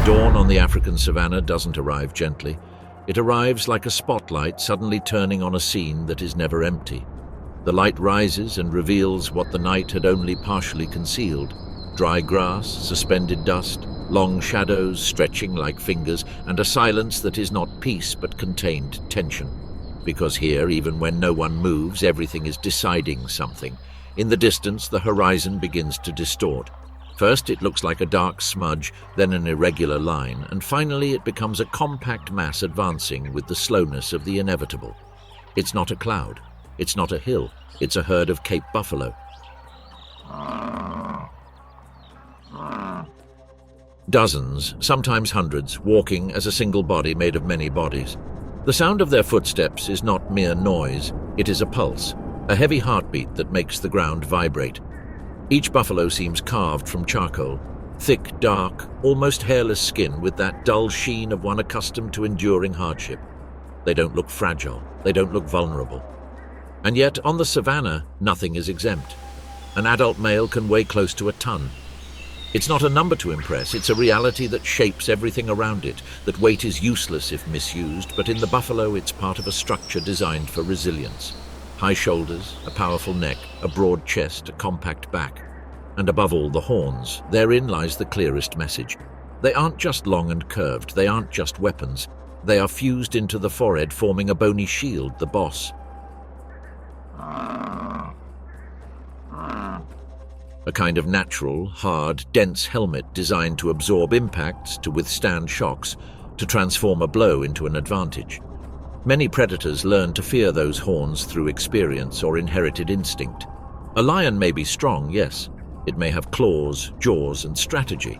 Dawn on the African savanna doesn't arrive gently. It arrives like a spotlight suddenly turning on a scene that is never empty. The light rises and reveals what the night had only partially concealed. Dry grass, suspended dust, long shadows stretching like fingers, and a silence that is not peace but contained tension. Because here, even when no one moves, everything is deciding something. In the distance, the horizon begins to distort. First, it looks like a dark smudge, then an irregular line, and finally it becomes a compact mass advancing with the slowness of the inevitable. It's not a cloud. It's not a hill. It's a herd of Cape buffalo. Dozens, sometimes hundreds, walking as a single body made of many bodies. The sound of their footsteps is not mere noise. It is a pulse, a heavy heartbeat that makes the ground vibrate. Each buffalo seems carved from charcoal, thick, dark, almost hairless skin with that dull sheen of one accustomed to enduring hardship. They don't look fragile. They don't look vulnerable. And yet, on the savanna, nothing is exempt. An adult male can weigh close to a ton. It's not a number to impress, it's a reality that shapes everything around it. That weight is useless if misused, but in the buffalo it's part of a structure designed for resilience. High shoulders, a powerful neck, a broad chest, a compact back. And above all, the horns. Therein lies the clearest message. They aren't just long and curved, they aren't just weapons. They are fused into the forehead, forming a bony shield, the boss. A kind of natural, hard, dense helmet designed to absorb impacts, to withstand shocks, to transform a blow into an advantage. Many predators learn to fear those horns through experience or inherited instinct. A lion may be strong, yes. It may have claws, jaws, and strategy.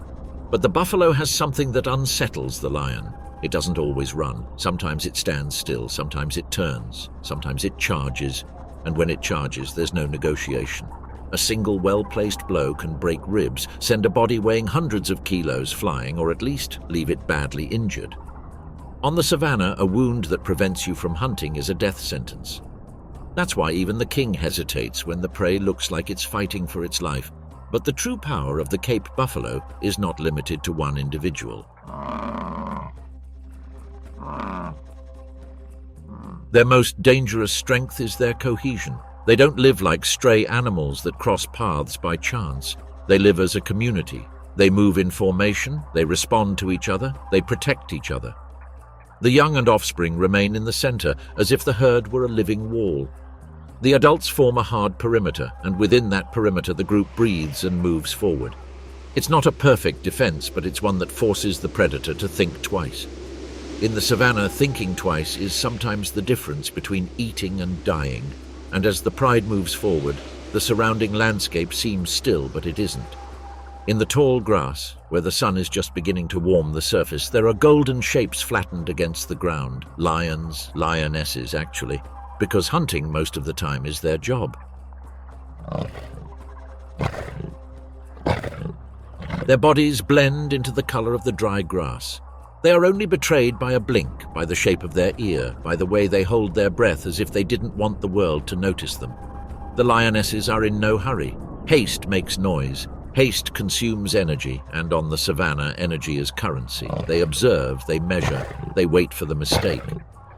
But the buffalo has something that unsettles the lion. It doesn't always run. Sometimes it stands still, sometimes it turns, sometimes it charges. And when it charges, there's no negotiation. A single well-placed blow can break ribs, send a body weighing hundreds of kilos flying, or at least leave it badly injured. On the savanna, a wound that prevents you from hunting is a death sentence. That's why even the king hesitates when the prey looks like it's fighting for its life. But the true power of the Cape buffalo is not limited to one individual. Their most dangerous strength is their cohesion. They don't live like stray animals that cross paths by chance. They live as a community. They move in formation, they respond to each other, they protect each other. The young and offspring remain in the center, as if the herd were a living wall. The adults form a hard perimeter, and within that perimeter the group breathes and moves forward. It's not a perfect defense, but it's one that forces the predator to think twice. In the savanna, thinking twice is sometimes the difference between eating and dying. And as the pride moves forward, the surrounding landscape seems still, but it isn't. In the tall grass, where the sun is just beginning to warm the surface, there are golden shapes flattened against the ground. Lions, lionesses, actually, because hunting most of the time is their job. Their bodies blend into the color of the dry grass. They are only betrayed by a blink, by the shape of their ear, by the way they hold their breath as if they didn't want the world to notice them. The lionesses are in no hurry. Haste makes noise. Haste consumes energy, and on the savanna, energy is currency. They observe, they measure, they wait for the mistake.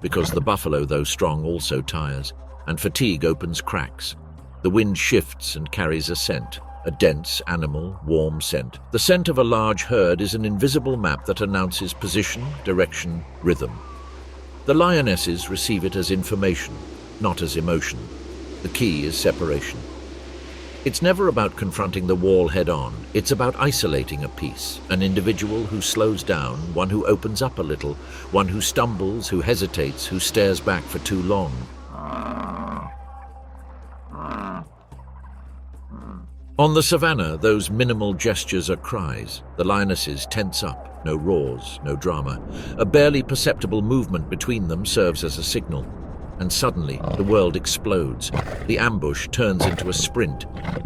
Because the buffalo, though strong, also tires, and fatigue opens cracks. The wind shifts and carries a scent. A dense, animal, warm scent. The scent of a large herd is an invisible map that announces position, direction, rhythm. The lionesses receive it as information, not as emotion. The key is separation. It's never about confronting the wall head-on. It's about isolating a piece, an individual who slows down, one who opens up a little, one who stumbles, who hesitates, who stares back for too long. On the savanna, those minimal gestures are cries. The lionesses tense up, no roars, no drama. A barely perceptible movement between them serves as a signal. And suddenly, the world explodes. The ambush turns into a sprint.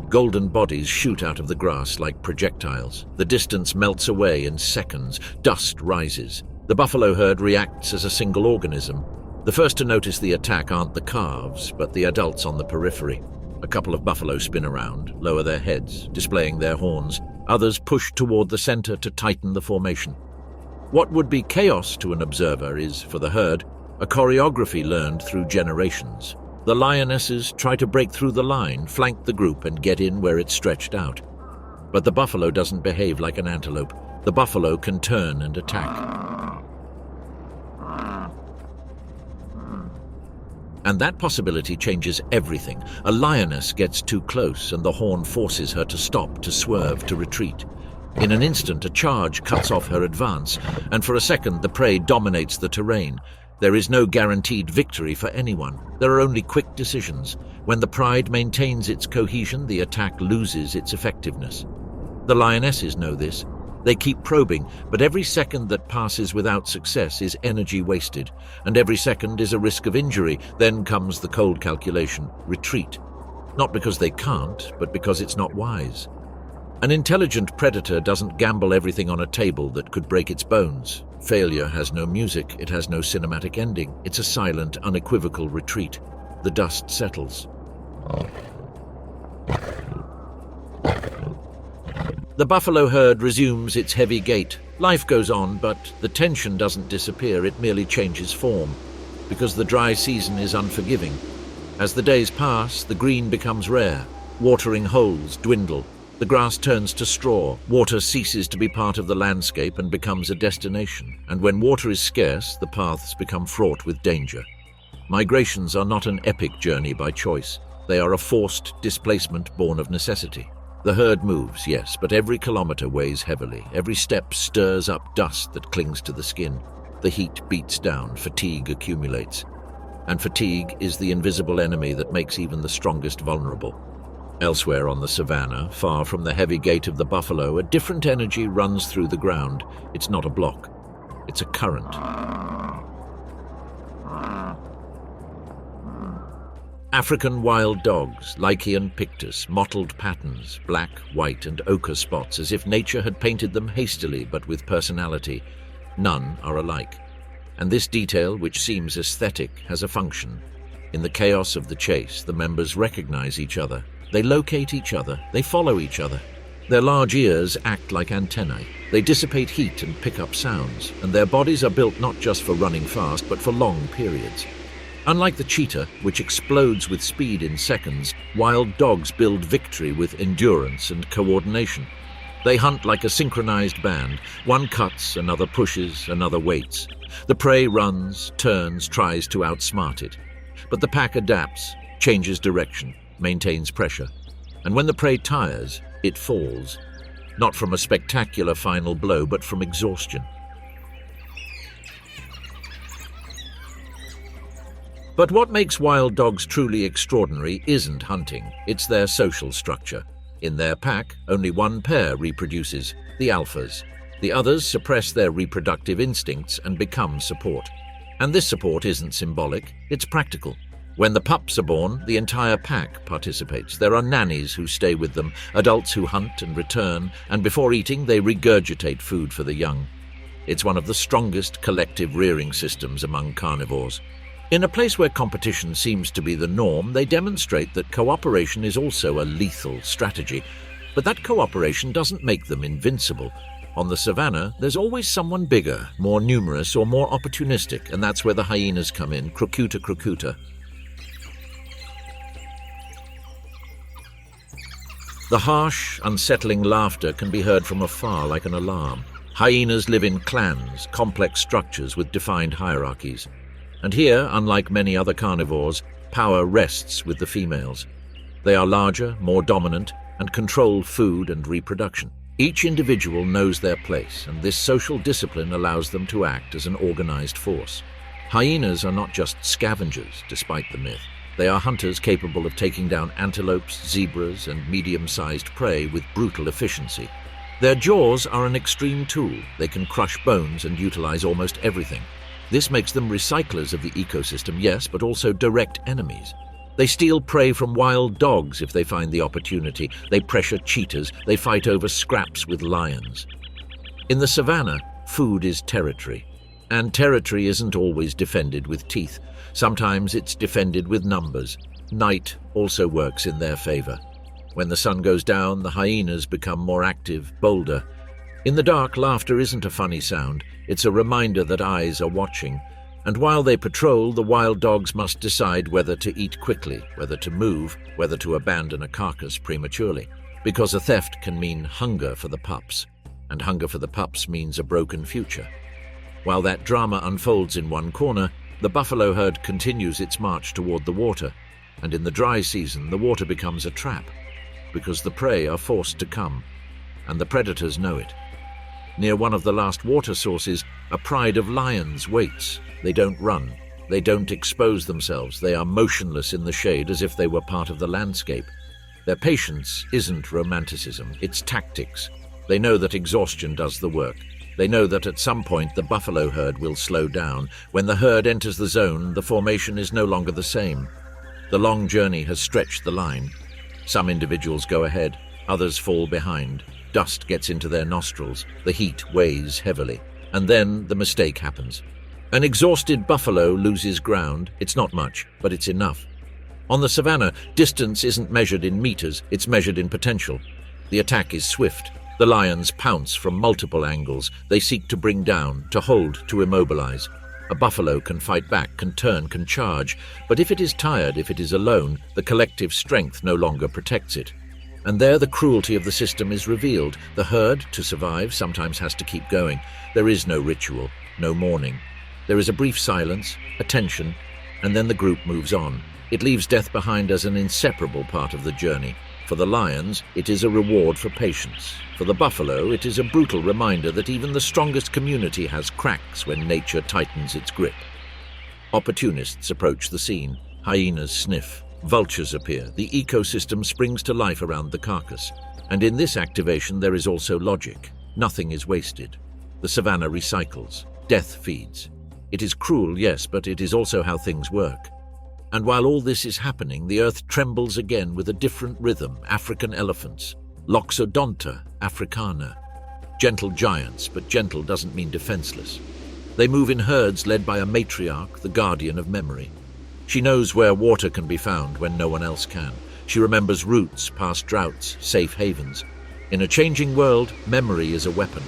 Golden bodies shoot out of the grass like projectiles. The distance melts away in seconds. Dust rises. The buffalo herd reacts as a single organism. The first to notice the attack aren't the calves, but the adults on the periphery. A couple of buffalo spin around, lower their heads, displaying their horns. Others push toward the center to tighten the formation. What would be chaos to an observer is, for the herd, a choreography learned through generations. The lionesses try to break through the line, flank the group, and get in where it's stretched out. But the buffalo doesn't behave like an antelope. The buffalo can turn and attack. And that possibility changes everything. A lioness gets too close, and the horn forces her to stop, to swerve, to retreat. In an instant, a charge cuts off her advance, and for a second the prey dominates the terrain. There is no guaranteed victory for anyone. There are only quick decisions. When the pride maintains its cohesion, the attack loses its effectiveness. The lionesses know this. They keep probing, but every second that passes without success is energy wasted, and every second is a risk of injury. Then comes the cold calculation: retreat. Not because they can't, but because it's not wise. An intelligent predator doesn't gamble everything on a table that could break its bones. Failure has no music, it has no cinematic ending. It's a silent, unequivocal retreat. The dust settles. The buffalo herd resumes its heavy gait. Life goes on, but the tension doesn't disappear, it merely changes form, because the dry season is unforgiving. As the days pass, the green becomes rare. Watering holes dwindle. The grass turns to straw. Water ceases to be part of the landscape and becomes a destination. And when water is scarce, the paths become fraught with danger. Migrations are not an epic journey by choice. They are a forced displacement born of necessity. The herd moves, yes, but every kilometer weighs heavily. Every step stirs up dust that clings to the skin. The heat beats down, fatigue accumulates. And fatigue is the invisible enemy that makes even the strongest vulnerable. Elsewhere on the savanna, far from the heavy gait of the buffalo, a different energy runs through the ground. It's not a block. It's a current. African wild dogs, Lycaon pictus, mottled patterns, black, white, and ochre spots, as if nature had painted them hastily but with personality. None are alike. And this detail, which seems aesthetic, has a function. In the chaos of the chase, the members recognize each other. They locate each other. They follow each other. Their large ears act like antennae. They dissipate heat and pick up sounds, and their bodies are built not just for running fast, but for long periods. Unlike the cheetah, which explodes with speed in seconds, wild dogs build victory with endurance and coordination. They hunt like a synchronized band. One cuts, another pushes, another waits. The prey runs, turns, tries to outsmart it. But the pack adapts, changes direction, maintains pressure. And when the prey tires, it falls. Not from a spectacular final blow, but from exhaustion. But what makes wild dogs truly extraordinary isn't hunting, it's their social structure. In their pack, only one pair reproduces, the alphas. The others suppress their reproductive instincts and become support. And this support isn't symbolic, it's practical. When the pups are born, the entire pack participates. There are nannies who stay with them, adults who hunt and return, and before eating they regurgitate food for the young. It's one of the strongest collective rearing systems among carnivores. In a place where competition seems to be the norm, they demonstrate that cooperation is also a lethal strategy. But that cooperation doesn't make them invincible. On the savanna, there's always someone bigger, more numerous, or more opportunistic, and that's where the hyenas come in, crocuta crocuta. The harsh, unsettling laughter can be heard from afar like an alarm. Hyenas live in clans, complex structures with defined hierarchies. And here, unlike many other carnivores, power rests with the females. They are larger, more dominant, and control food and reproduction. Each individual knows their place, and this social discipline allows them to act as an organized force. Hyenas are not just scavengers, despite the myth. They are hunters capable of taking down antelopes, zebras, and medium-sized prey with brutal efficiency. Their jaws are an extreme tool. They can crush bones and utilize almost everything. This makes them recyclers of the ecosystem, yes, but also direct enemies. They steal prey from wild dogs if they find the opportunity. They pressure cheetahs. They fight over scraps with lions. In the savanna, food is territory. And territory isn't always defended with teeth. Sometimes it's defended with numbers. Night also works in their favor. When the sun goes down, the hyenas become more active, bolder. In the dark, laughter isn't a funny sound, it's a reminder that eyes are watching. And while they patrol, the wild dogs must decide whether to eat quickly, whether to move, whether to abandon a carcass prematurely. Because a theft can mean hunger for the pups, and hunger for the pups means a broken future. While that drama unfolds in one corner, the buffalo herd continues its march toward the water, and in the dry season the water becomes a trap, because the prey are forced to come, and the predators know it. Near one of the last water sources, a pride of lions waits. They don't run, they don't expose themselves, they are motionless in the shade as if they were part of the landscape. Their patience isn't romanticism, it's tactics. They know that exhaustion does the work. They know that at some point the buffalo herd will slow down. When the herd enters the zone, the formation is no longer the same. The long journey has stretched the line. Some individuals go ahead, others fall behind. Dust gets into their nostrils, the heat weighs heavily, and then the mistake happens. An exhausted buffalo loses ground. It's not much, but it's enough. On the savanna, distance isn't measured in meters, it's measured in potential. The attack is swift. The lions pounce from multiple angles. They seek to bring down, to hold, to immobilize. A buffalo can fight back, can turn, can charge, but if it is tired, if it is alone, the collective strength no longer protects it. And there the cruelty of the system is revealed. The herd, to survive, sometimes has to keep going. There is no ritual, no mourning. There is a brief silence, a tension, and then the group moves on. It leaves death behind as an inseparable part of the journey. For the lions, it is a reward for patience. For the buffalo, it is a brutal reminder that even the strongest community has cracks when nature tightens its grip. Opportunists approach the scene. Hyenas sniff. Vultures appear. The ecosystem springs to life around the carcass. And in this activation there is also logic. Nothing is wasted. The savanna recycles. Death feeds. It is cruel, yes, but it is also how things work. And while all this is happening, the earth trembles again with a different rhythm. African elephants. Loxodonta africana. Gentle giants, but gentle doesn't mean defenseless. They move in herds led by a matriarch, the guardian of memory. She knows where water can be found when no one else can. She remembers routes, past droughts, safe havens. In a changing world, memory is a weapon.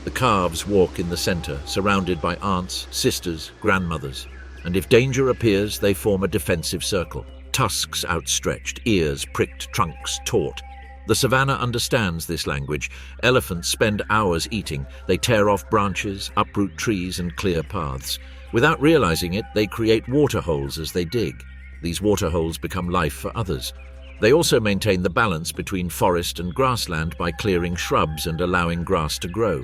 The calves walk in the center, surrounded by aunts, sisters, grandmothers. And if danger appears, they form a defensive circle. Tusks outstretched, ears pricked, trunks taut. The savanna understands this language. Elephants spend hours eating. They tear off branches, uproot trees, and clear paths. Without realizing it, they create water holes as they dig. These water holes become life for others. They also maintain the balance between forest and grassland by clearing shrubs and allowing grass to grow.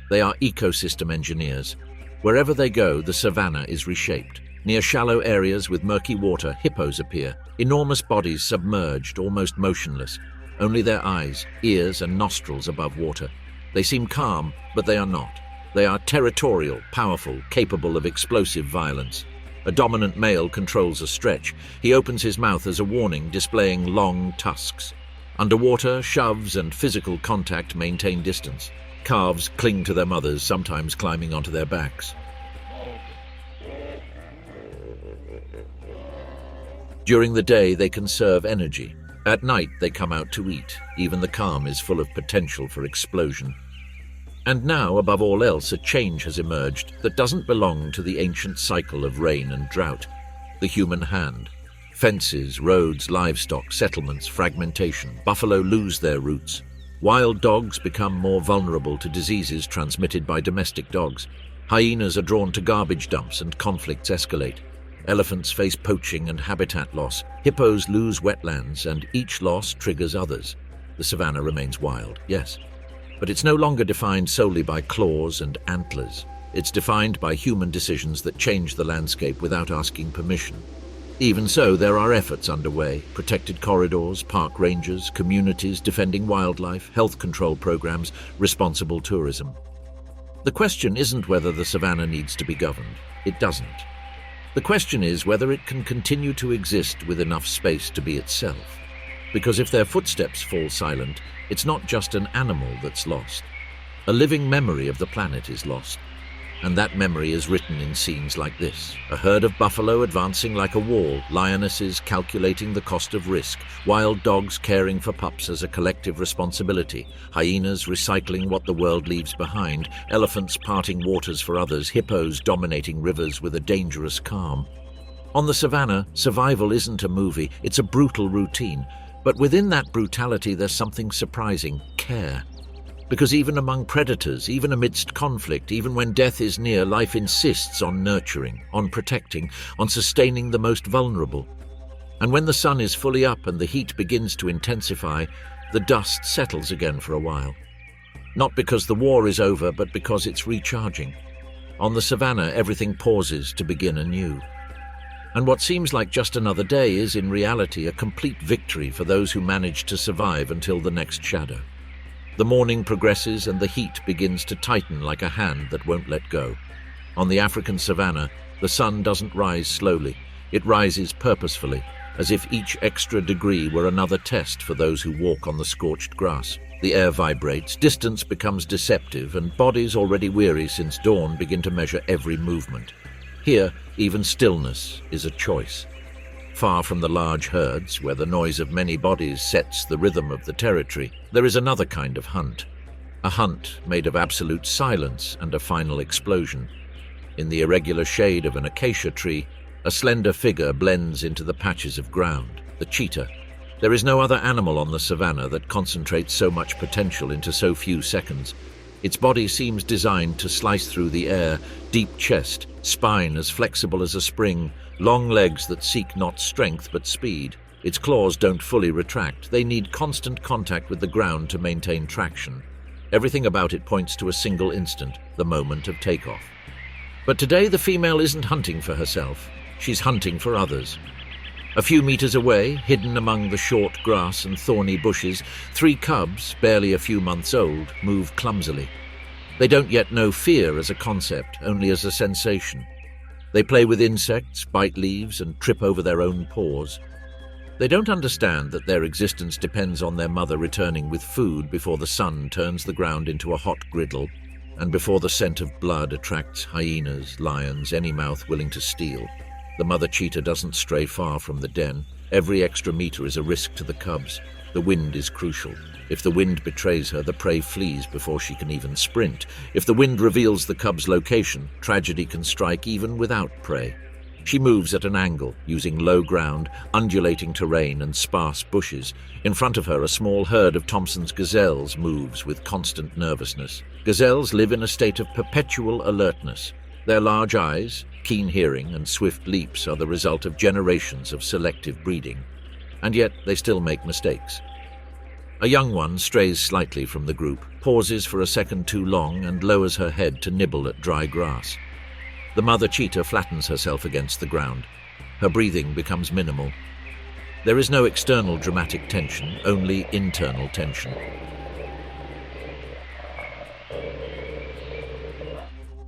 They are ecosystem engineers. Wherever they go, the savanna is reshaped. Near shallow areas with murky water, hippos appear, enormous bodies submerged, almost motionless. Only their eyes, ears, and nostrils above water. They seem calm, but they are not. They are territorial, powerful, capable of explosive violence. A dominant male controls a stretch. He opens his mouth as a warning, displaying long tusks. Underwater, shoves and physical contact maintain distance. Calves cling to their mothers, sometimes climbing onto their backs. During the day, they conserve energy. At night, they come out to eat. Even the calm is full of potential for explosion. And now, above all else, a change has emerged that doesn't belong to the ancient cycle of rain and drought. The human hand. Fences, roads, livestock, settlements, fragmentation. Buffalo lose their roots. Wild dogs become more vulnerable to diseases transmitted by domestic dogs. Hyenas are drawn to garbage dumps and conflicts escalate. Elephants face poaching and habitat loss. Hippos lose wetlands, and each loss triggers others. The savanna remains wild, yes. But it's no longer defined solely by claws and antlers. It's defined by human decisions that change the landscape without asking permission. Even so, there are efforts underway. Protected corridors, park rangers, communities defending wildlife, health control programs, responsible tourism. The question isn't whether the savanna needs to be governed. It doesn't. The question is whether it can continue to exist with enough space to be itself. Because if their footsteps fall silent, it's not just an animal that's lost. A living memory of the planet is lost. And that memory is written in scenes like this. A herd of buffalo advancing like a wall, lionesses calculating the cost of risk, wild dogs caring for pups as a collective responsibility, hyenas recycling what the world leaves behind, elephants parting waters for others, hippos dominating rivers with a dangerous calm. On the savannah, survival isn't a movie, it's a brutal routine. But within that brutality there's something surprising: care. Because even among predators, even amidst conflict, even when death is near, life insists on nurturing, on protecting, on sustaining the most vulnerable. And when the sun is fully up and the heat begins to intensify, the dust settles again for a while. Not because the war is over, but because it's recharging. On the savannah, everything pauses to begin anew. And what seems like just another day is, in reality, a complete victory for those who manage to survive until the next shadow. The morning progresses and the heat begins to tighten like a hand that won't let go. On the African savannah, the sun doesn't rise slowly. It rises purposefully, as if each extra degree were another test for those who walk on the scorched grass. The air vibrates, distance becomes deceptive, and bodies already weary since dawn begin to measure every movement. Here, even stillness is a choice. Far from the large herds, where the noise of many bodies sets the rhythm of the territory, there is another kind of hunt. A hunt made of absolute silence and a final explosion. In the irregular shade of an acacia tree, a slender figure blends into the patches of ground, the cheetah. There is no other animal on the savannah that concentrates so much potential into so few seconds. Its body seems designed to slice through the air, deep chest, spine as flexible as a spring, long legs that seek not strength but speed. Its claws don't fully retract. They need constant contact with the ground to maintain traction. Everything about it points to a single instant, the moment of takeoff. But today the female isn't hunting for herself. She's hunting for others. A few meters away, hidden among the short grass and thorny bushes, 3 cubs, barely a few months old, move clumsily. They don't yet know fear as a concept, only as a sensation. They play with insects, bite leaves, and trip over their own paws. They don't understand that their existence depends on their mother returning with food before the sun turns the ground into a hot griddle, and before the scent of blood attracts hyenas, lions, any mouth willing to steal. The mother cheetah doesn't stray far from the den. Every extra meter is a risk to the cubs. The wind is crucial. If the wind betrays her, the prey flees before she can even sprint. If the wind reveals the cub's location, tragedy can strike even without prey. She moves at an angle, using low ground, undulating terrain, and sparse bushes. In front of her, a small herd of Thompson's gazelles moves with constant nervousness. Gazelles live in a state of perpetual alertness. Their large eyes, keen hearing, and swift leaps are the result of generations of selective breeding. And yet they still make mistakes. A young one strays slightly from the group, pauses for a second too long, and lowers her head to nibble at dry grass. The mother cheetah flattens herself against the ground. Her breathing becomes minimal. There is no external dramatic tension, only internal tension.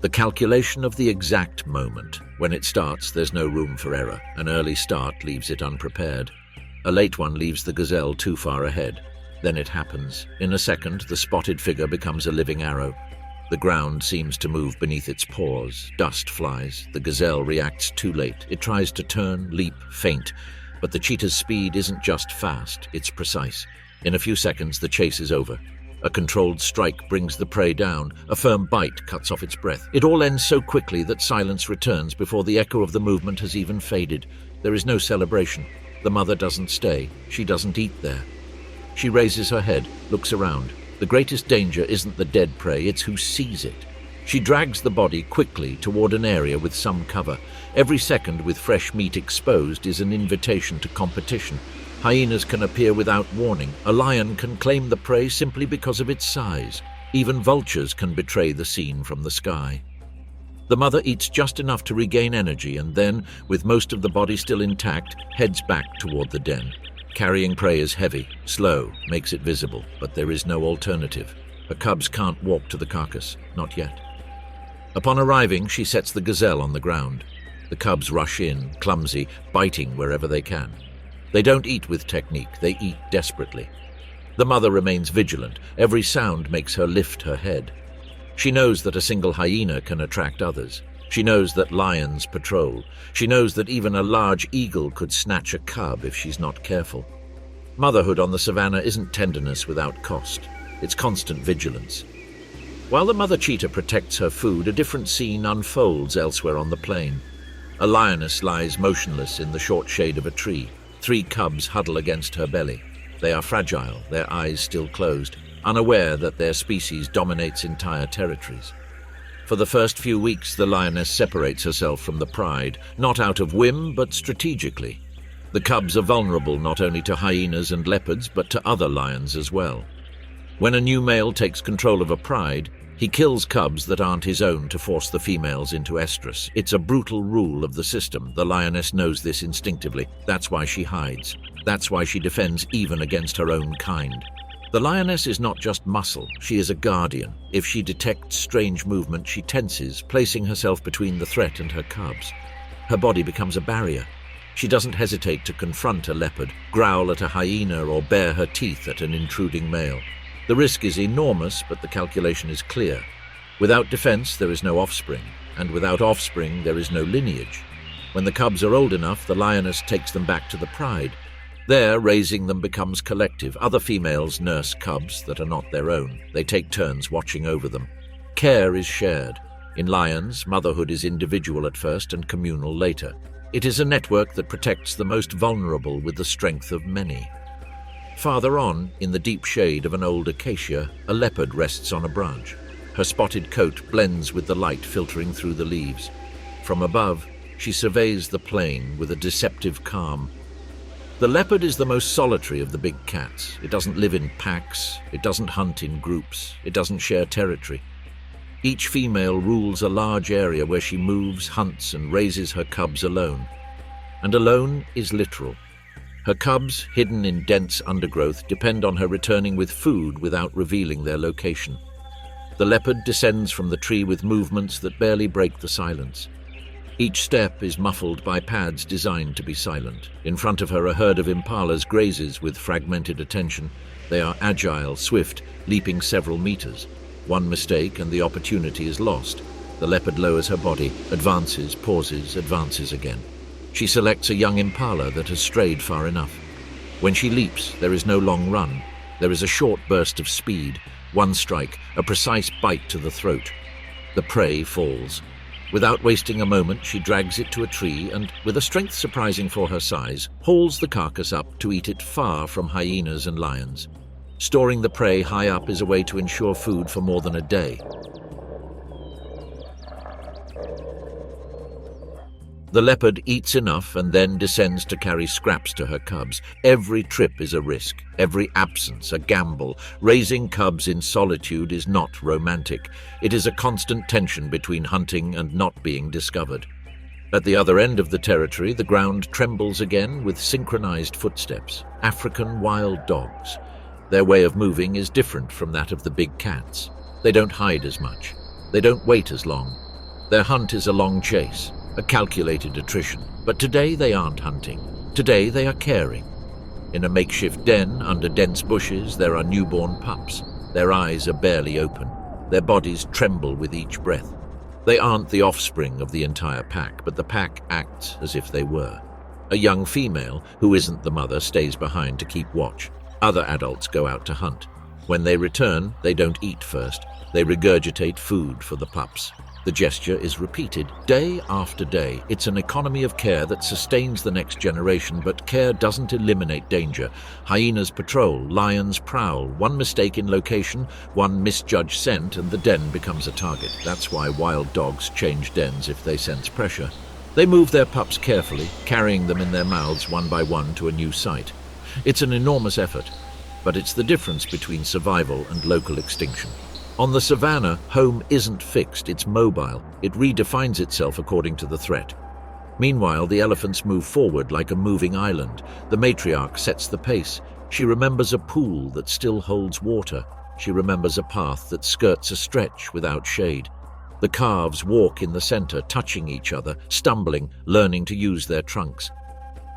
The calculation of the exact moment. When it starts, there's no room for error. An early start leaves it unprepared. A late one leaves the gazelle too far ahead. Then it happens. In a second, the spotted figure becomes a living arrow. The ground seems to move beneath its paws. Dust flies. The gazelle reacts too late. It tries to turn, leap, feint. But the cheetah's speed isn't just fast, it's precise. In a few seconds, the chase is over. A controlled strike brings the prey down. A firm bite cuts off its breath. It all ends so quickly that silence returns before the echo of the movement has even faded. There is no celebration. The mother doesn't stay. She doesn't eat there. She raises her head, looks around. The greatest danger isn't the dead prey, it's who sees it. She drags the body quickly toward an area with some cover. Every second with fresh meat exposed is an invitation to competition. Hyenas can appear without warning. A lion can claim the prey simply because of its size. Even vultures can betray the scene from the sky. The mother eats just enough to regain energy and then, with most of the body still intact, heads back toward the den. Carrying prey is heavy, slow, makes it visible, but there is no alternative. Her cubs can't walk to the carcass, not yet. Upon arriving, she sets the gazelle on the ground. The cubs rush in, clumsy, biting wherever they can. They don't eat with technique, they eat desperately. The mother remains vigilant. Every sound makes her lift her head. She knows that a single hyena can attract others. She knows that lions patrol. She knows that even a large eagle could snatch a cub if she's not careful. Motherhood on the savannah isn't tenderness without cost. It's constant vigilance. While the mother cheetah protects her food, a different scene unfolds elsewhere on the plain. A lioness lies motionless in the short shade of a tree. 3 cubs huddle against her belly. They are fragile, their eyes still closed, unaware that their species dominates entire territories. For the first few weeks, the lioness separates herself from the pride, not out of whim, but strategically. The cubs are vulnerable not only to hyenas and leopards, but to other lions as well. When a new male takes control of a pride, he kills cubs that aren't his own to force the females into estrus. It's a brutal rule of the system. The lioness knows this instinctively. That's why she hides. That's why she defends even against her own kind. The lioness is not just muscle, she is a guardian. If she detects strange movement, she tenses, placing herself between the threat and her cubs. Her body becomes a barrier. She doesn't hesitate to confront a leopard, growl at a hyena, or bare her teeth at an intruding male. The risk is enormous, but the calculation is clear. Without defense, there is no offspring, and without offspring, there is no lineage. When the cubs are old enough, the lioness takes them back to the pride. There, raising them becomes collective. Other females nurse cubs that are not their own. They take turns watching over them. Care is shared. In lions, motherhood is individual at first and communal later. It is a network that protects the most vulnerable with the strength of many. Farther on, in the deep shade of an old acacia, a leopard rests on a branch. Her spotted coat blends with the light filtering through the leaves. From above, she surveys the plain with a deceptive calm. The leopard is the most solitary of the big cats. It doesn't live in packs, it doesn't hunt in groups, it doesn't share territory. Each female rules a large area where she moves, hunts, and raises her cubs alone. And alone is literal. Her cubs, hidden in dense undergrowth, depend on her returning with food without revealing their location. The leopard descends from the tree with movements that barely break the silence. Each step is muffled by pads designed to be silent. In front of her, a herd of impalas grazes with fragmented attention. They are agile, swift, leaping several meters. One mistake and the opportunity is lost. The leopard lowers her body, advances, pauses, advances again. She selects a young impala that has strayed far enough. When she leaps, there is no long run. There is a short burst of speed, one strike, a precise bite to the throat. The prey falls. Without wasting a moment, she drags it to a tree and, with a strength surprising for her size, hauls the carcass up to eat it far from hyenas and lions. Storing the prey high up is a way to ensure food for more than a day. The leopard eats enough and then descends to carry scraps to her cubs. Every trip is a risk, every absence a gamble. Raising cubs in solitude is not romantic. It is a constant tension between hunting and not being discovered. At the other end of the territory, the ground trembles again with synchronized footsteps. African wild dogs. Their way of moving is different from that of the big cats. They don't hide as much. They don't wait as long. Their hunt is a long chase. A calculated attrition. But today they aren't hunting. Today they are caring. In a makeshift den under dense bushes, there are newborn pups. Their eyes are barely open. Their bodies tremble with each breath. They aren't the offspring of the entire pack, but the pack acts as if they were. A young female, who isn't the mother, stays behind to keep watch. Other adults go out to hunt. When they return, they don't eat first. They regurgitate food for the pups. The gesture is repeated day after day. It's an economy of care that sustains the next generation, but care doesn't eliminate danger. Hyenas patrol, lions prowl. One mistake in location, one misjudged scent, and the den becomes a target. That's why wild dogs change dens if they sense pressure. They move their pups carefully, carrying them in their mouths one by one to a new site. It's an enormous effort, but it's the difference between survival and local extinction. On the savannah, home isn't fixed, it's mobile. It redefines itself according to the threat. Meanwhile, the elephants move forward like a moving island. The matriarch sets the pace. She remembers a pool that still holds water. She remembers a path that skirts a stretch without shade. The calves walk in the center, touching each other, stumbling, learning to use their trunks.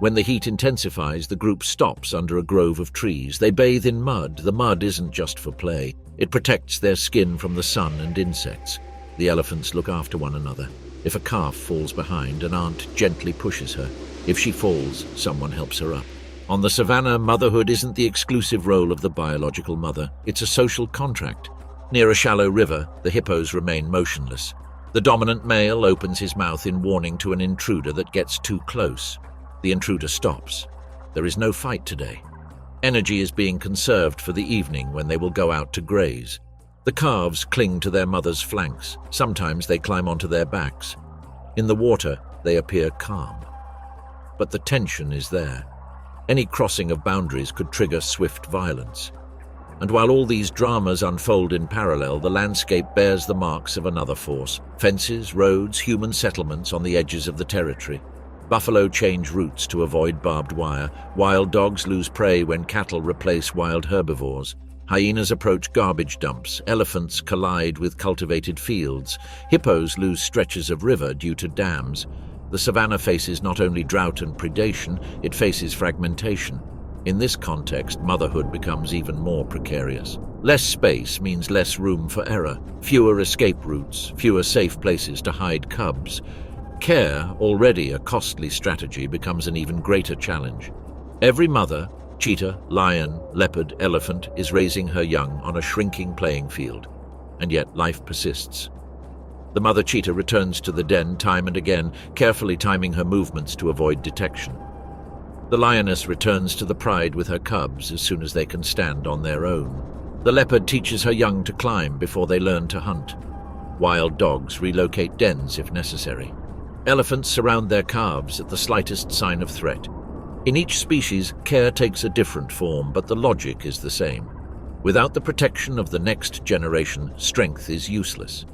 When the heat intensifies, the group stops under a grove of trees. They bathe in mud. The mud isn't just for play. It protects their skin from the sun and insects. The elephants look after one another. If a calf falls behind, an aunt gently pushes her. If she falls, someone helps her up. On the savanna, motherhood isn't the exclusive role of the biological mother. It's a social contract. Near a shallow river, the hippos remain motionless. The dominant male opens his mouth in warning to an intruder that gets too close. The intruder stops. There is no fight today. Energy is being conserved for the evening when they will go out to graze. The calves cling to their mother's flanks. Sometimes they climb onto their backs. In the water, they appear calm. But the tension is there. Any crossing of boundaries could trigger swift violence. And while all these dramas unfold in parallel, the landscape bears the marks of another force. Fences, roads, human settlements on the edges of the territory. Buffalo change routes to avoid barbed wire. Wild dogs lose prey when cattle replace wild herbivores. Hyenas approach garbage dumps. Elephants collide with cultivated fields. Hippos lose stretches of river due to dams. The savanna faces not only drought and predation, it faces fragmentation. In this context, motherhood becomes even more precarious. Less space means less room for error, fewer escape routes, fewer safe places to hide cubs. Care, already a costly strategy, becomes an even greater challenge. Every mother, cheetah, lion, leopard, elephant, is raising her young on a shrinking playing field. And yet life persists. The mother cheetah returns to the den time and again, carefully timing her movements to avoid detection. The lioness returns to the pride with her cubs as soon as they can stand on their own. The leopard teaches her young to climb before they learn to hunt. Wild dogs relocate dens if necessary. Elephants surround their calves at the slightest sign of threat. In each species, care takes a different form, but the logic is the same. Without the protection of the next generation, strength is useless.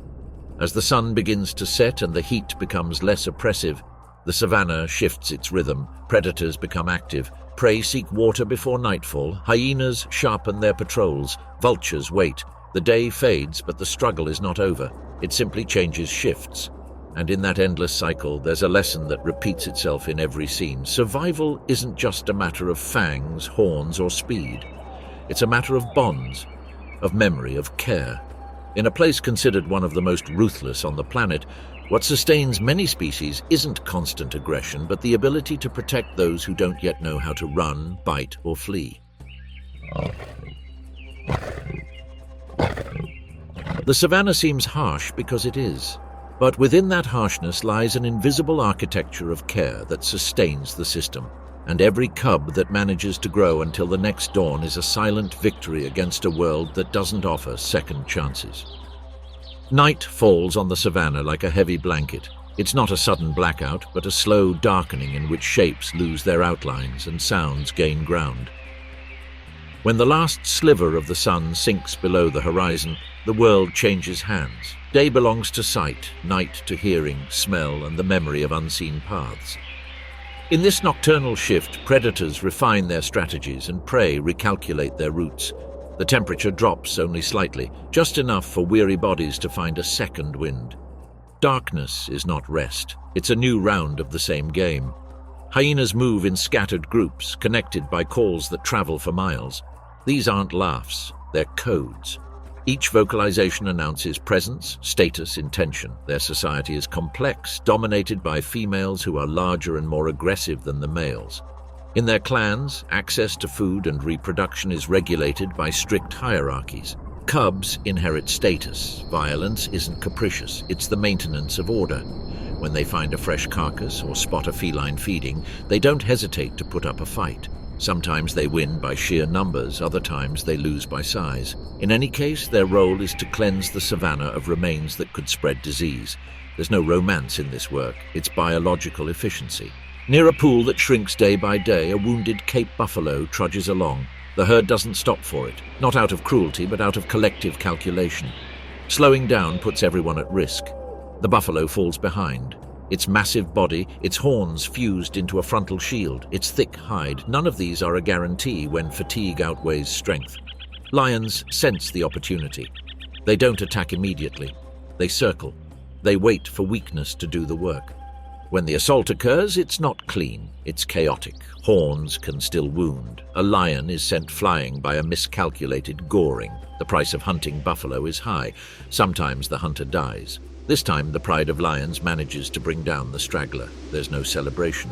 As the sun begins to set and the heat becomes less oppressive, the savanna shifts its rhythm, predators become active, prey seek water before nightfall, hyenas sharpen their patrols, vultures wait. The day fades, but the struggle is not over. It simply changes shifts. And in that endless cycle, there's a lesson that repeats itself in every scene. Survival isn't just a matter of fangs, horns, or speed. It's a matter of bonds, of memory, of care. In a place considered one of the most ruthless on the planet, what sustains many species isn't constant aggression, but the ability to protect those who don't yet know how to run, bite, or flee. The savanna seems harsh because it is. But within that harshness lies an invisible architecture of care that sustains the system. And every cub that manages to grow until the next dawn is a silent victory against a world that doesn't offer second chances. Night falls on the savanna like a heavy blanket. It's not a sudden blackout, but a slow darkening in which shapes lose their outlines and sounds gain ground. When the last sliver of the sun sinks below the horizon, the world changes hands. Day belongs to sight, night to hearing, smell, and the memory of unseen paths. In this nocturnal shift, predators refine their strategies and prey recalculate their routes. The temperature drops only slightly, just enough for weary bodies to find a second wind. Darkness is not rest. It's a new round of the same game. Hyenas move in scattered groups, connected by calls that travel for miles. These aren't laughs, they're codes. Each vocalization announces presence, status, intention. Their society is complex, dominated by females who are larger and more aggressive than the males. In their clans, access to food and reproduction is regulated by strict hierarchies. Cubs inherit status. Violence isn't capricious, it's the maintenance of order. When they find a fresh carcass or spot a feline feeding, they don't hesitate to put up a fight. Sometimes they win by sheer numbers, other times they lose by size. In any case, their role is to cleanse the savanna of remains that could spread disease. There's no romance in this work, it's biological efficiency. Near a pool that shrinks day by day, a wounded Cape buffalo trudges along. The herd doesn't stop for it, not out of cruelty, but out of collective calculation. Slowing down puts everyone at risk. The buffalo falls behind. Its massive body, its horns fused into a frontal shield, its thick hide, none of these are a guarantee when fatigue outweighs strength. Lions sense the opportunity. They don't attack immediately. They circle. They wait for weakness to do the work. When the assault occurs, it's not clean, it's chaotic. Horns can still wound. A lion is sent flying by a miscalculated goring. The price of hunting buffalo is high. Sometimes the hunter dies. This time, the pride of lions manages to bring down the straggler. There's no celebration.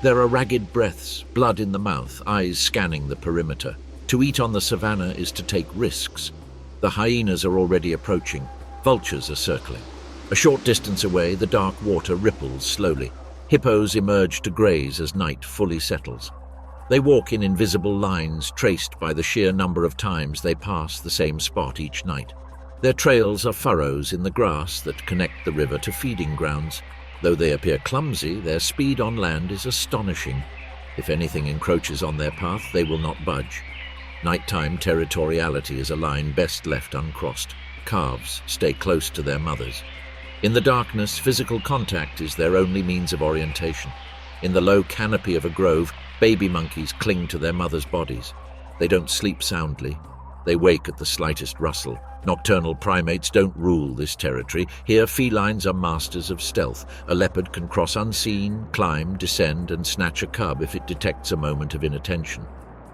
There are ragged breaths, blood in the mouth, eyes scanning the perimeter. To eat on the savanna is to take risks. The hyenas are already approaching. Vultures are circling. A short distance away, the dark water ripples slowly. Hippos emerge to graze as night fully settles. They walk in invisible lines traced by the sheer number of times they pass the same spot each night. Their trails are furrows in the grass that connect the river to feeding grounds. Though they appear clumsy, their speed on land is astonishing. If anything encroaches on their path, they will not budge. Nighttime territoriality is a line best left uncrossed. Calves stay close to their mothers. In the darkness, physical contact is their only means of orientation. In the low canopy of a grove, baby monkeys cling to their mothers' bodies. They don't sleep soundly. They wake at the slightest rustle. Nocturnal primates don't rule this territory. Here, felines are masters of stealth. A leopard can cross unseen, climb, descend, and snatch a cub if it detects a moment of inattention.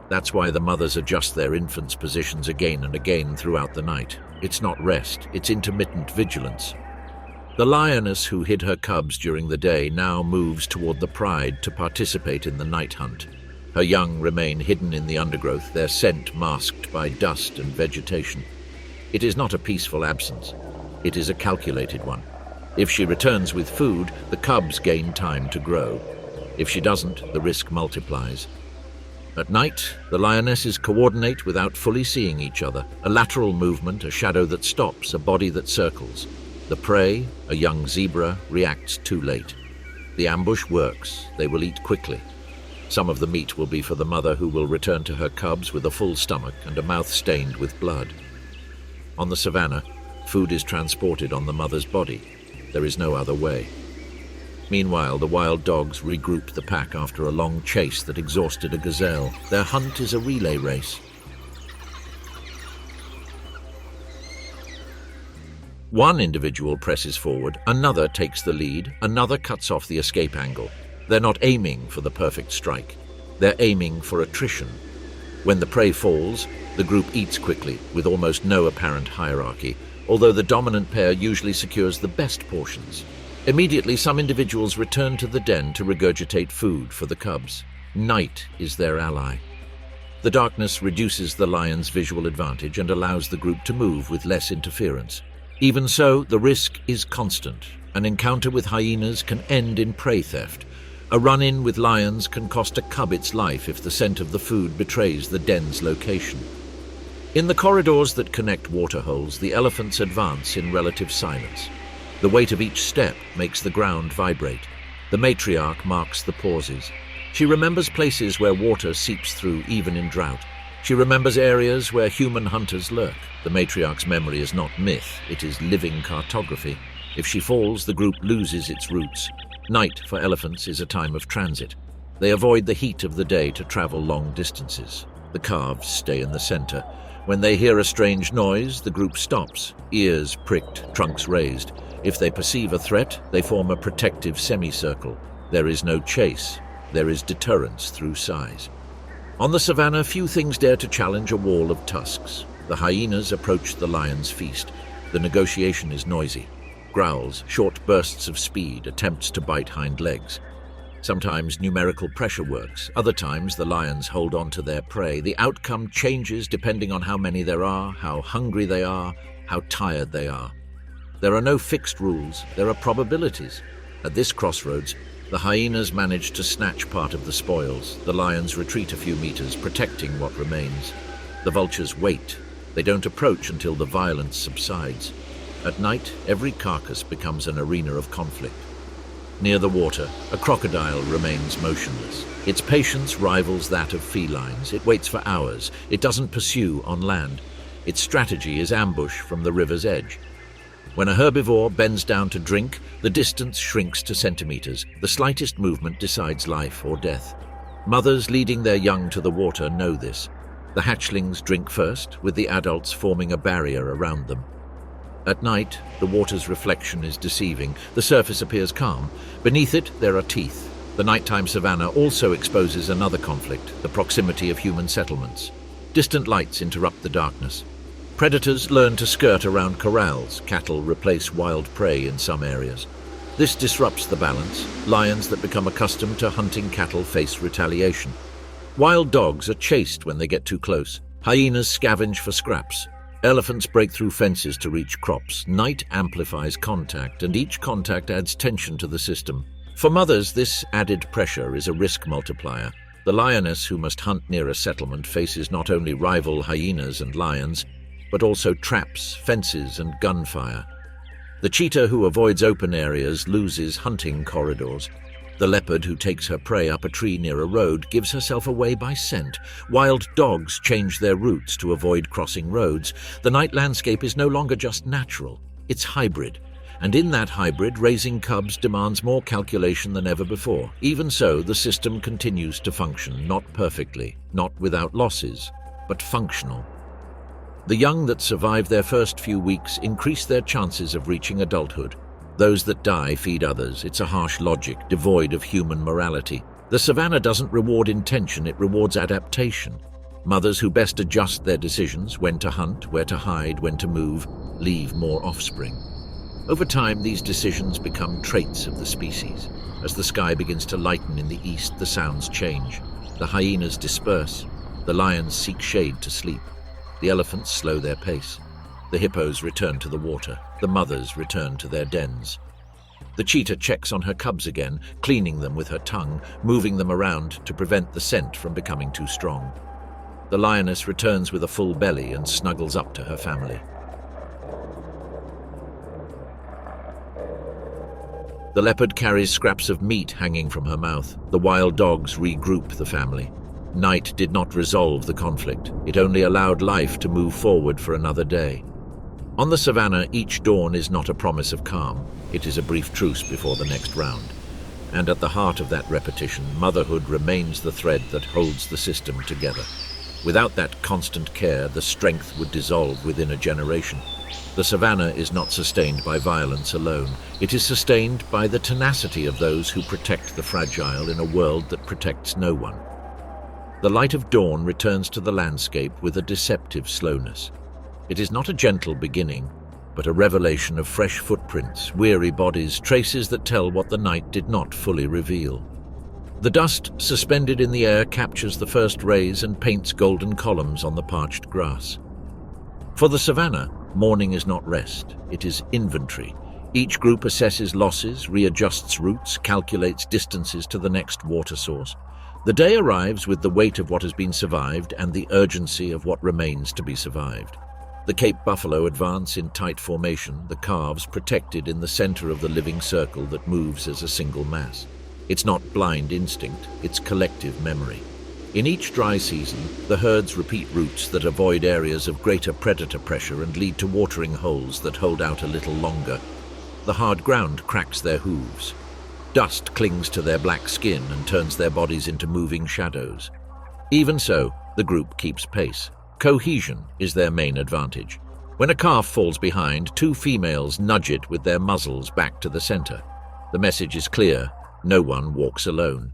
That's why the mothers adjust their infants' positions again and again throughout the night. It's not rest, it's intermittent vigilance. The lioness who hid her cubs during the day now moves toward the pride to participate in the night hunt. Her young remain hidden in the undergrowth, their scent masked by dust and vegetation. It is not a peaceful absence. It is a calculated one. If she returns with food, the cubs gain time to grow. If she doesn't, the risk multiplies. At night, the lionesses coordinate without fully seeing each other. A lateral movement, a shadow that stops, a body that circles. The prey, a young zebra, reacts too late. The ambush works. They will eat quickly. Some of the meat will be for the mother, who will return to her cubs with a full stomach and a mouth stained with blood. On the savanna, food is transported on the mother's body. There is no other way. Meanwhile, the wild dogs regroup the pack after a long chase that exhausted a gazelle. Their hunt is a relay race. One individual presses forward, another takes the lead, another cuts off the escape angle. They're not aiming for the perfect strike. They're aiming for attrition. When the prey falls, the group eats quickly, with almost no apparent hierarchy, although the dominant pair usually secures the best portions. Immediately, some individuals return to the den to regurgitate food for the cubs. Night is their ally. The darkness reduces the lion's visual advantage and allows the group to move with less interference. Even so, the risk is constant. An encounter with hyenas can end in prey theft. A run-in with lions can cost a cub its life if the scent of the food betrays the den's location. In the corridors that connect waterholes, the elephants advance in relative silence. The weight of each step makes the ground vibrate. The matriarch marks the pauses. She remembers places where water seeps through even in drought. She remembers areas where human hunters lurk. The matriarch's memory is not myth, it is living cartography. If she falls, the group loses its roots. Night for elephants is a time of transit. They avoid the heat of the day to travel long distances. The calves stay in the center. When they hear a strange noise, the group stops, ears pricked, trunks raised. If they perceive a threat, they form a protective semicircle. There is no chase. There is deterrence through size. On the savanna, few things dare to challenge a wall of tusks. The hyenas approach the lion's feast. The negotiation is noisy. Growls, short bursts of speed, attempts to bite hind legs. Sometimes numerical pressure works. Other times the lions hold on to their prey. The outcome changes depending on how many there are, how hungry they are, how tired they are. There are no fixed rules. There are probabilities. At this crossroads, the hyenas manage to snatch part of the spoils. The lions retreat a few meters, protecting what remains. The vultures wait. They don't approach until the violence subsides. At night, every carcass becomes an arena of conflict. Near the water, a crocodile remains motionless. Its patience rivals that of felines. It waits for hours. It doesn't pursue on land. Its strategy is ambush from the river's edge. When a herbivore bends down to drink, the distance shrinks to centimeters. The slightest movement decides life or death. Mothers leading their young to the water know this. The hatchlings drink first, with the adults forming a barrier around them. At night, the water's reflection is deceiving. The surface appears calm. Beneath it, there are teeth. The nighttime savanna also exposes another conflict, the proximity of human settlements. Distant lights interrupt the darkness. Predators learn to skirt around corrals. Cattle replace wild prey in some areas. This disrupts the balance. Lions that become accustomed to hunting cattle face retaliation. Wild dogs are chased when they get too close. Hyenas scavenge for scraps. Elephants break through fences to reach crops. Night amplifies contact, and each contact adds tension to the system. For mothers, this added pressure is a risk multiplier. The lioness who must hunt near a settlement faces not only rival hyenas and lions, but also traps, fences, and gunfire. The cheetah who avoids open areas loses hunting corridors. The leopard who takes her prey up a tree near a road gives herself away by scent. Wild dogs change their routes to avoid crossing roads. The night landscape is no longer just natural, it's hybrid. And in that hybrid, raising cubs demands more calculation than ever before. Even so, the system continues to function, not perfectly, not without losses, but functional. The young that survive their first few weeks increase their chances of reaching adulthood. Those that die feed others. It's a harsh logic, devoid of human morality. The savanna doesn't reward intention, it rewards adaptation. Mothers who best adjust their decisions, when to hunt, where to hide, when to move, leave more offspring. Over time, these decisions become traits of the species. As the sky begins to lighten in the east, the sounds change. The hyenas disperse. The lions seek shade to sleep. The elephants slow their pace. The hippos return to the water. The mothers return to their dens. The cheetah checks on her cubs again, cleaning them with her tongue, moving them around to prevent the scent from becoming too strong. The lioness returns with a full belly and snuggles up to her family. The leopard carries scraps of meat hanging from her mouth. The wild dogs regroup the family. Night did not resolve the conflict. It only allowed life to move forward for another day. On the savanna, each dawn is not a promise of calm. It is a brief truce before the next round. And at the heart of that repetition, motherhood remains the thread that holds the system together. Without that constant care, the strength would dissolve within a generation. The savanna is not sustained by violence alone. It is sustained by the tenacity of those who protect the fragile in a world that protects no one. The light of dawn returns to the landscape with a deceptive slowness. It is not a gentle beginning, but a revelation of fresh footprints, weary bodies, traces that tell what the night did not fully reveal. The dust suspended in the air captures the first rays and paints golden columns on the parched grass. For the savanna, morning is not rest, it is inventory. Each group assesses losses, readjusts routes, calculates distances to the next water source. The day arrives with the weight of what has been survived and the urgency of what remains to be survived. The Cape buffalo advance in tight formation, the calves protected in the center of the living circle that moves as a single mass. It's not blind instinct, it's collective memory. In each dry season, the herds repeat routes that avoid areas of greater predator pressure and lead to watering holes that hold out a little longer. The hard ground cracks their hooves. Dust clings to their black skin and turns their bodies into moving shadows. Even so, the group keeps pace. Cohesion is their main advantage. When a calf falls behind, two females nudge it with their muzzles back to the center. The message is clear: no one walks alone.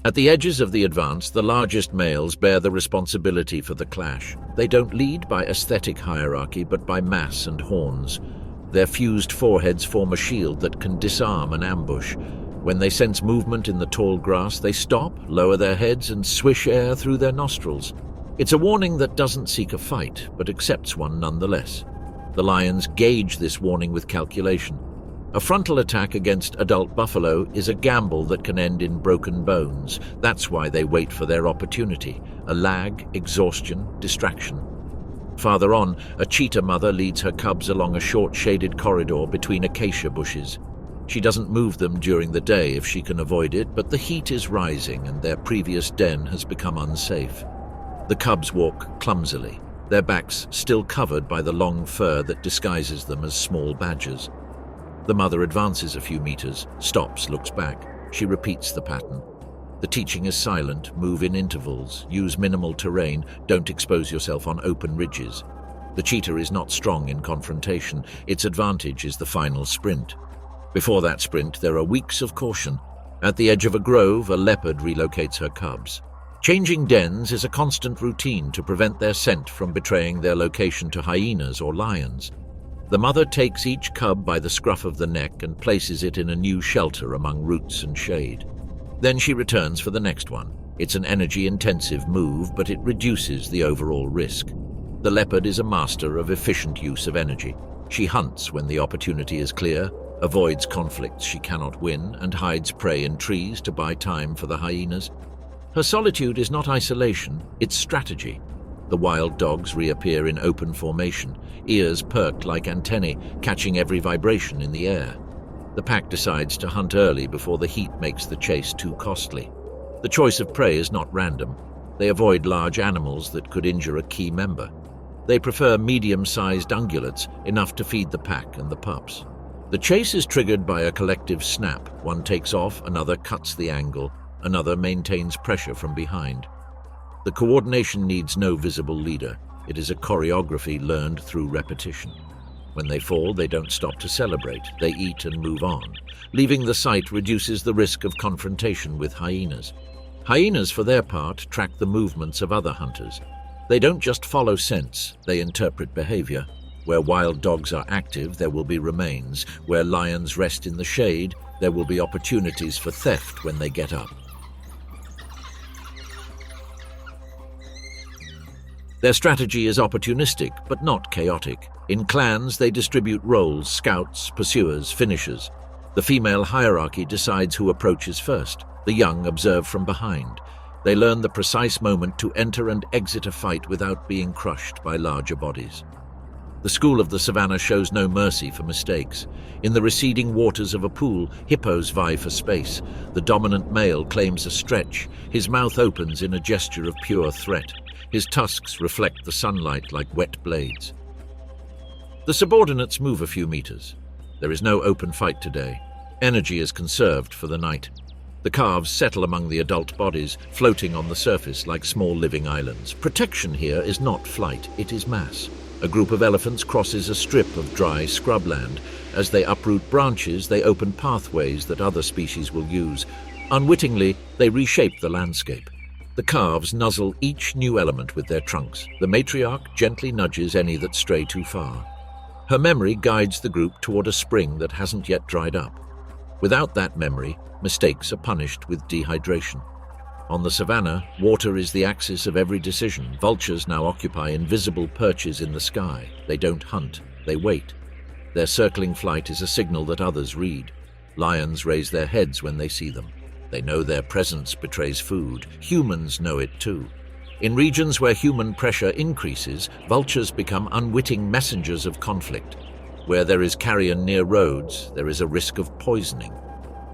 At the edges of the advance, the largest males bear the responsibility for the clash. They don't lead by aesthetic hierarchy, but by mass and horns. Their fused foreheads form a shield that can disarm an ambush. When they sense movement in the tall grass, they stop, lower their heads, and swish air through their nostrils. It's a warning that doesn't seek a fight, but accepts one nonetheless. The lions gauge this warning with calculation. A frontal attack against adult buffalo is a gamble that can end in broken bones. That's why they wait for their opportunity. A lag, exhaustion, distraction. Farther on, a cheetah mother leads her cubs along a short shaded corridor between acacia bushes. She doesn't move them during the day if she can avoid it, but the heat is rising and their previous den has become unsafe. The cubs walk clumsily, their backs still covered by the long fur that disguises them as small badgers. The mother advances a few meters, stops, looks back. She repeats the pattern. The teaching is silent, move in intervals, use minimal terrain, don't expose yourself on open ridges. The cheetah is not strong in confrontation. Its advantage is the final sprint. Before that sprint, there are weeks of caution. At the edge of a grove, a leopard relocates her cubs. Changing dens is a constant routine to prevent their scent from betraying their location to hyenas or lions. The mother takes each cub by the scruff of the neck and places it in a new shelter among roots and shade. Then she returns for the next one. It's an energy-intensive move, but it reduces the overall risk. The leopard is a master of efficient use of energy. She hunts when the opportunity is clear, avoids conflicts she cannot win, and hides prey in trees to buy time for the hyenas. Her solitude is not isolation, it's strategy. The wild dogs reappear in open formation, ears perked like antennae, catching every vibration in the air. The pack decides to hunt early before the heat makes the chase too costly. The choice of prey is not random. They avoid large animals that could injure a key member. They prefer medium-sized ungulates, enough to feed the pack and the pups. The chase is triggered by a collective snap. One takes off, another cuts the angle, another maintains pressure from behind. The coordination needs no visible leader. It is a choreography learned through repetition. When they fall, they don't stop to celebrate. They eat and move on. Leaving the site reduces the risk of confrontation with hyenas. Hyenas, for their part, track the movements of other hunters. They don't just follow scents, they interpret behavior. Where wild dogs are active, there will be remains. Where lions rest in the shade, there will be opportunities for theft when they get up. Their strategy is opportunistic, but not chaotic. In clans, they distribute roles: scouts, pursuers, finishers. The female hierarchy decides who approaches first. The young observe from behind. They learn the precise moment to enter and exit a fight without being crushed by larger bodies. The school of the savannah shows no mercy for mistakes. In the receding waters of a pool, hippos vie for space. The dominant male claims a stretch. His mouth opens in a gesture of pure threat. His tusks reflect the sunlight like wet blades. The subordinates move a few meters. There is no open fight today. Energy is conserved for the night. The calves settle among the adult bodies, floating on the surface like small living islands. Protection here is not flight, it is mass. A group of elephants crosses a strip of dry scrubland. As they uproot branches, they open pathways that other species will use. Unwittingly, they reshape the landscape. The calves nuzzle each new element with their trunks. The matriarch gently nudges any that stray too far. Her memory guides the group toward a spring that hasn't yet dried up. Without that memory, mistakes are punished with dehydration. On the savannah, water is the axis of every decision. Vultures now occupy invisible perches in the sky. They don't hunt, they wait. Their circling flight is a signal that others read. Lions raise their heads when they see them. They know their presence betrays food. Humans know it too. In regions where human pressure increases, vultures become unwitting messengers of conflict. Where there is carrion near roads, there is a risk of poisoning.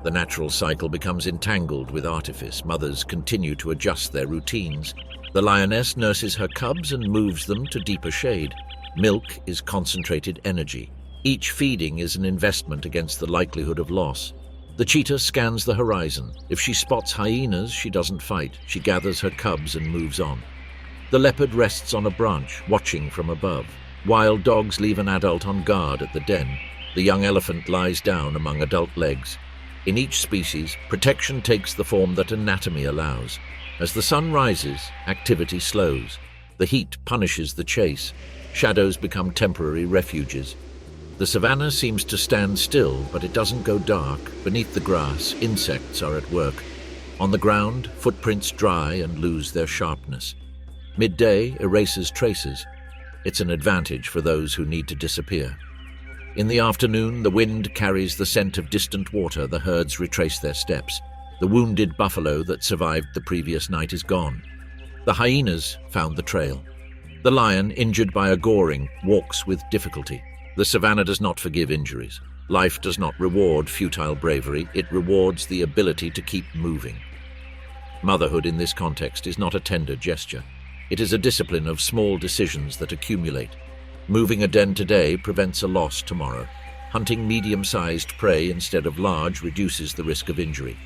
The natural cycle becomes entangled with artifice. Mothers continue to adjust their routines. The lioness nurses her cubs and moves them to deeper shade. Milk is concentrated energy. Each feeding is an investment against the likelihood of loss. The cheetah scans the horizon. If she spots hyenas, she doesn't fight. She gathers her cubs and moves on. The leopard rests on a branch, watching from above. Wild dogs leave an adult on guard at the den. The young elephant lies down among adult legs. In each species, protection takes the form that anatomy allows. As the sun rises, activity slows. The heat punishes the chase. Shadows become temporary refuges. The savannah seems to stand still, but it doesn't go dark. Beneath the grass, insects are at work. On the ground, footprints dry and lose their sharpness. Midday erases traces. It's an advantage for those who need to disappear. In the afternoon, the wind carries the scent of distant water. The herds retrace their steps. The wounded buffalo that survived the previous night is gone. The hyenas found the trail. The lion, injured by a goring, walks with difficulty. The savannah does not forgive injuries. Life does not reward futile bravery. It rewards the ability to keep moving. Motherhood in this context is not a tender gesture. It is a discipline of small decisions that accumulate. Moving a den today prevents a loss tomorrow. Hunting medium-sized prey instead of large reduces the risk of injury.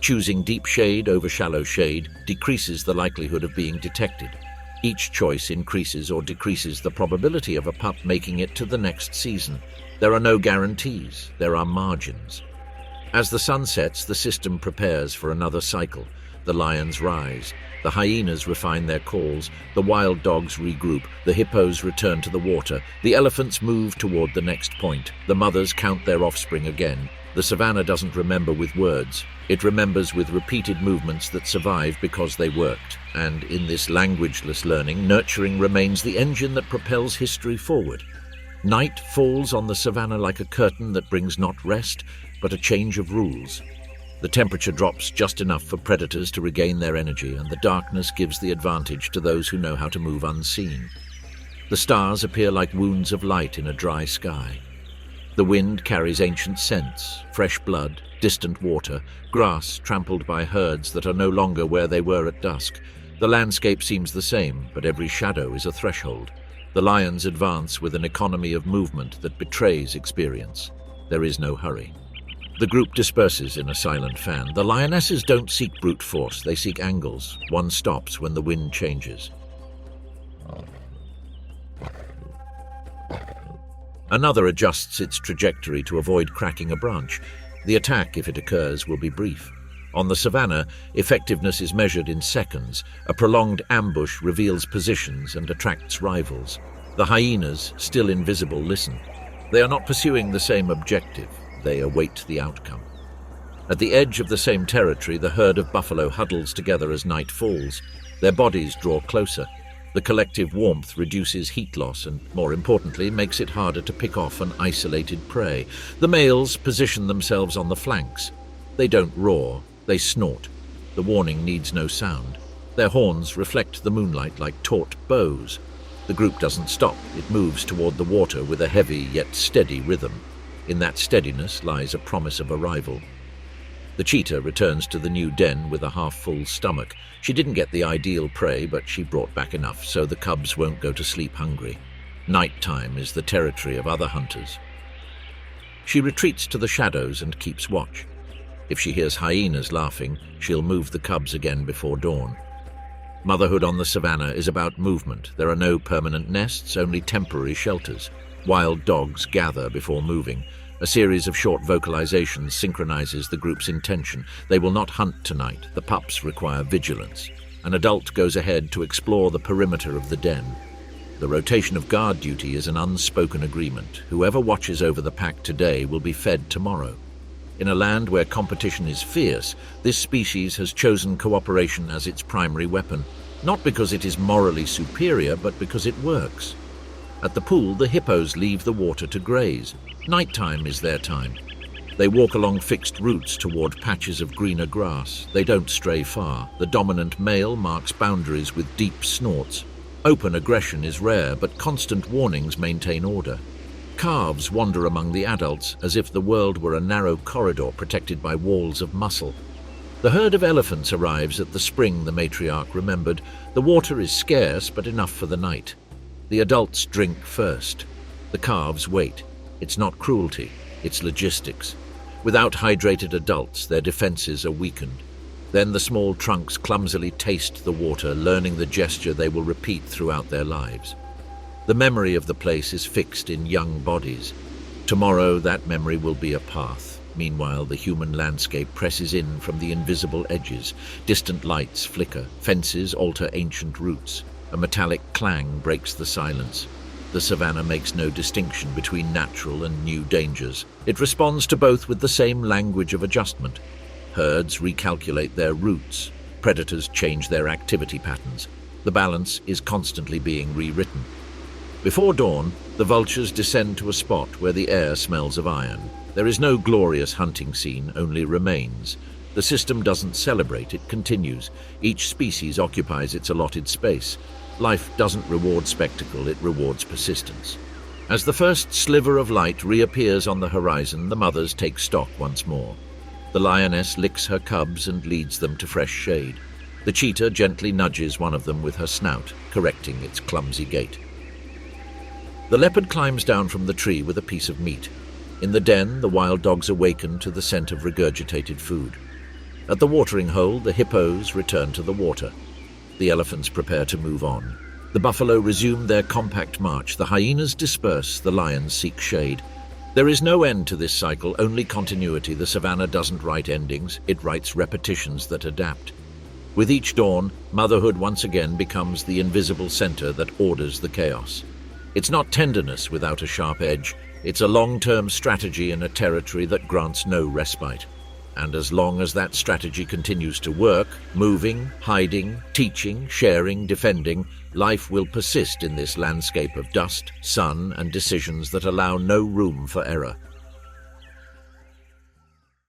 Choosing deep shade over shallow shade decreases the likelihood of being detected. Each choice increases or decreases the probability of a pup making it to the next season. There are no guarantees, there are margins. As the sun sets, the system prepares for another cycle. The lions rise, the hyenas refine their calls, the wild dogs regroup, the hippos return to the water, the elephants move toward the next point, the mothers count their offspring again. The savanna doesn't remember with words, it remembers with repeated movements that survive because they worked. And in this languageless learning, nurturing remains the engine that propels history forward. Night falls on the savanna like a curtain that brings not rest, but a change of rules. The temperature drops just enough for predators to regain their energy, and the darkness gives the advantage to those who know how to move unseen. The stars appear like wounds of light in a dry sky. The wind carries ancient scents, fresh blood, distant water, grass trampled by herds that are no longer where they were at dusk. The landscape seems the same, but every shadow is a threshold. The lions advance with an economy of movement that betrays experience. There is no hurry. The group disperses in a silent fan. The lionesses don't seek brute force, they seek angles. One stops when the wind changes. Another adjusts its trajectory to avoid cracking a branch. The attack, if it occurs, will be brief. On the savanna, effectiveness is measured in seconds. A prolonged ambush reveals positions and attracts rivals. The hyenas, still invisible, listen. They are not pursuing the same objective. They await the outcome. At the edge of the same territory, the herd of buffalo huddles together as night falls. Their bodies draw closer. The collective warmth reduces heat loss and, more importantly, makes it harder to pick off an isolated prey. The males position themselves on the flanks. They don't roar, they snort. The warning needs no sound. Their horns reflect the moonlight like taut bows. The group doesn't stop. It moves toward the water with a heavy yet steady rhythm. In that steadiness lies a promise of arrival. The cheetah returns to the new den with a half-full stomach. She didn't get the ideal prey, but she brought back enough so the cubs won't go to sleep hungry. Nighttime is the territory of other hunters. She retreats to the shadows and keeps watch. If she hears hyenas laughing, she'll move the cubs again before dawn. Motherhood on the savanna is about movement. There are no permanent nests, only temporary shelters. Wild dogs gather before moving. A series of short vocalizations synchronizes the group's intention. They will not hunt tonight. The pups require vigilance. An adult goes ahead to explore the perimeter of the den. The rotation of guard duty is an unspoken agreement. Whoever watches over the pack today will be fed tomorrow. In a land where competition is fierce, this species has chosen cooperation as its primary weapon, not because it is morally superior, but because it works. At the pool, the hippos leave the water to graze. Nighttime is their time. They walk along fixed routes toward patches of greener grass. They don't stray far. The dominant male marks boundaries with deep snorts. Open aggression is rare, but constant warnings maintain order. Calves wander among the adults as if the world were a narrow corridor protected by walls of muscle. The herd of elephants arrives at the spring the matriarch remembered. The water is scarce, but enough for the night. The adults drink first. The calves wait. It's not cruelty, it's logistics. Without hydrated adults, their defenses are weakened. Then the small trunks clumsily taste the water, learning the gesture they will repeat throughout their lives. The memory of the place is fixed in young bodies. Tomorrow, that memory will be a path. Meanwhile, the human landscape presses in from the invisible edges. Distant lights flicker, fences alter ancient routes. A metallic clang breaks the silence. The savanna makes no distinction between natural and new dangers. It responds to both with the same language of adjustment. Herds recalculate their routes. Predators change their activity patterns. The balance is constantly being rewritten. Before dawn, the vultures descend to a spot where the air smells of iron. There is no glorious hunting scene, only remains. The system doesn't celebrate, it continues. Each species occupies its allotted space. Life doesn't reward spectacle, it rewards persistence. As the first sliver of light reappears on the horizon, the mothers take stock once more. The lioness licks her cubs and leads them to fresh shade. The cheetah gently nudges one of them with her snout, correcting its clumsy gait. The leopard climbs down from the tree with a piece of meat. In the den, the wild dogs awaken to the scent of regurgitated food. At the watering hole, the hippos return to the water. The elephants prepare to move on. The buffalo resume their compact march, the hyenas disperse, the lions seek shade. There is no end to this cycle, only continuity. The savanna doesn't write endings, it writes repetitions that adapt. With each dawn, motherhood once again becomes the invisible center that orders the chaos. It's not tenderness without a sharp edge, it's a long-term strategy in a territory that grants no respite. And as long as that strategy continues to work, moving, hiding, teaching, sharing, defending, life will persist in this landscape of dust, sun, and decisions that allow no room for error.